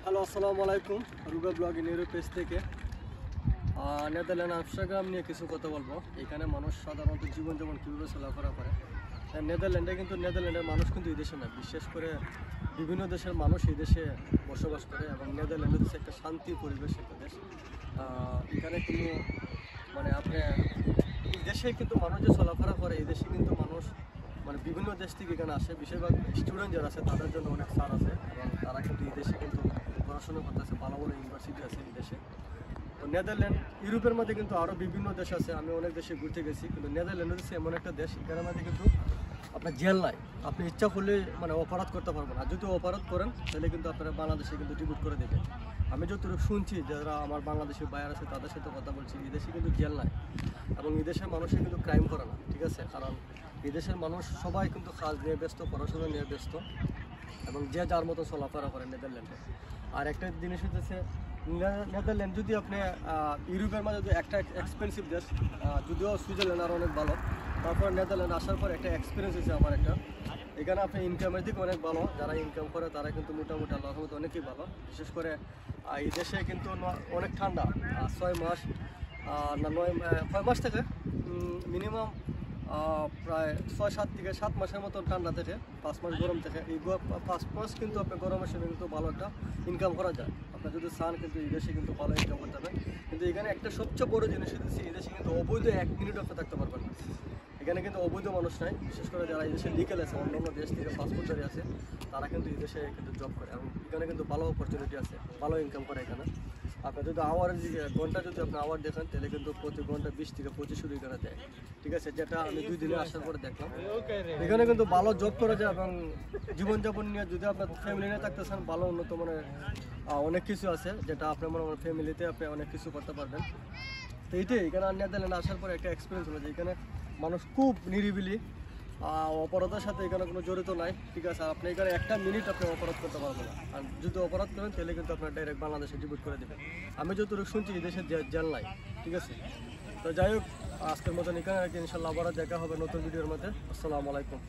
Hello, আসসালামু আলাইকুম। Ruba blog Europe page থেকে নেদারল্যান্ড আমস্টারডাম নিয়ে কিছু কথা বলবো। এখানে মানুষ সাধারণত জীবনযাপন কীভাবে চলাফেরা করে। নেদারল্যান্ডের মানুষ কিন্তু এই দেশে না, বিশেষ করে বিভিন্ন দেশের মানুষ এই দেশে বসবাস করে এবং নেদারল্যান্ড হচ্ছে একটা শান্তি পরিবেশ একটা দেশ। এখানে কোনো আপনি এই দেশে কিন্তু মানুষ যে চলাফেরা করে, এই দেশে কিন্তু মানুষ বিভিন্ন দেশ থেকে এখানে আসে। বেশিরভাগ স্টুডেন্ট যারা আছে তাদের জন্য অনেক ছাড় আছে এবং তারা কিন্তু এই দেশে কিন্তু পড়াশোনা করতেছে, ভালো ভালো ইউনিভার্সিটি আছে এই দেশে। তো নেদারল্যান্ড ইউরোপের মধ্যে কিন্তু আরও বিভিন্ন দেশ আছে, আমি অনেক দেশে ঘুরতে গেছি, কিন্তু নেদারল্যান্ড হচ্ছে এমন একটা দেশ এখানের মধ্যে কিন্তু আপনার জেল নাই। আপনি ইচ্ছা করলে অপরাধ করতে পারবেন, আর যদি অপরাধ করেন তাহলে কিন্তু আপনারা বাংলাদেশে কিন্তু ডিপোর্ট করে দেবে। আমি যতটুকু শুনছি, যারা আমার বাংলাদেশের বাইরে আছে তাদের সাথে কথা বলছি, এই দেশে কিন্তু জেল নাই এবং এই দেশের মানুষের কিন্তু ক্রাইম করে না, ঠিক আছে? কারণ এই দেশের মানুষ সবাই কিন্তু কাজ নিয়ে ব্যস্ত, পড়াশোনা নিয়ে ব্যস্ত এবং যে যার মতো চলাফেরা করে নেদারল্যান্ডে। আর একটা জিনিস হচ্ছে নেদারল্যান্ড যদি আপনি ইউরোপের মাঝে যদি একটা এক্সপেন্সিভ দেশ, যদিও সুইজারল্যান্ড আরও অনেক ভালো, তারপর নেদারল্যান্ড আসার পর একটা এক্সপিরিয়েন্স হয়েছে আমার একটা। এখানে আপনি ইনকামের দিকে অনেক ভালো, যারা ইনকাম করে তারা কিন্তু মোটামুটি আল্লাহর মতো অনেকেই ভালো। বিশেষ করে এই দেশে কিন্তু অনেক ঠান্ডা, 6 মাস না 6 মাস থেকে মিনিমাম প্রায় 6-7 থেকে 7 মাসের মতো ঠান্ডা থেকে 5 মাস গরম থেকে। এই 5 মাস কিন্তু আপনার গরমের সময় কিন্তু ভালো একটা ইনকাম করা যায়। আপনার যদি চান কিন্তু এই দেশে কিন্তু ভালো ইনকাম করতে হবে। কিন্তু এখানে একটা সবচেয়ে বড় জিনিস হচ্ছে এই দেশে কিন্তু অবৈধ 1 মিনিট আপনি থাকতে পারবেন না। এখানে কিন্তু অবৈধ মানুষ নাই, বিশেষ করে যারা এই দেশে লিগেল আছে, অন্য দেশ থেকে পাসপোর্টধারী আছে, তারা কিন্তু এই দেশে কিন্তু জব করে এবং এখানে কিন্তু ভালো অপরচুনিটি আছে, ভালো ইনকাম করে এখানে। আপনি যদি ঘন্টা যদি আপনি আওয়ার দেখেন তাহলে কিন্তু প্রতি ঘন্টা 20 থেকে 25 এখানে দেয়, ঠিক আছে? যেটা আমি 2 দিনে আসার পরে দেখলাম। এখানে কিন্তু ভালো জব করা যায় এবং জীবনযাপন নিয়ে যদি আপনার ফ্যামিলি নিয়ে থাকতেছেন, ভালো উন্নত মানের অনেক কিছু আছে, যেটা আপনার ফ্যামিলিতে আপনি অনেক কিছু করতে পারবেন। তো এইটাই এখানে নেদারল্যান্ড আসার পরে একটা এক্সপিরিয়েন্স হলো যে এখানে মানুষ খুব নিরিবিলি, অপরাধের সাথে এখানে কোনো জড়িত নাই, ঠিক আছে? আপনি এখানে একটা মিনিট আপনি অপরাধ করতে পারবেন না, আর যদি অপরাধ করেন তাহলে কিন্তু আপনার ডাইরেক্ট বাংলাদেশে ডিপোর্ট করে দেবেন। আমি যতটুকু শুনছি এই দেশে জেল নাই, ঠিক আছে? তো যাই হোক, আজকের মতন এখানে আর কি। ইনশাল্লাহ আবার দেখা হবে নতুন ভিডিওর মধ্যে। আসসালামু আলাইকুম।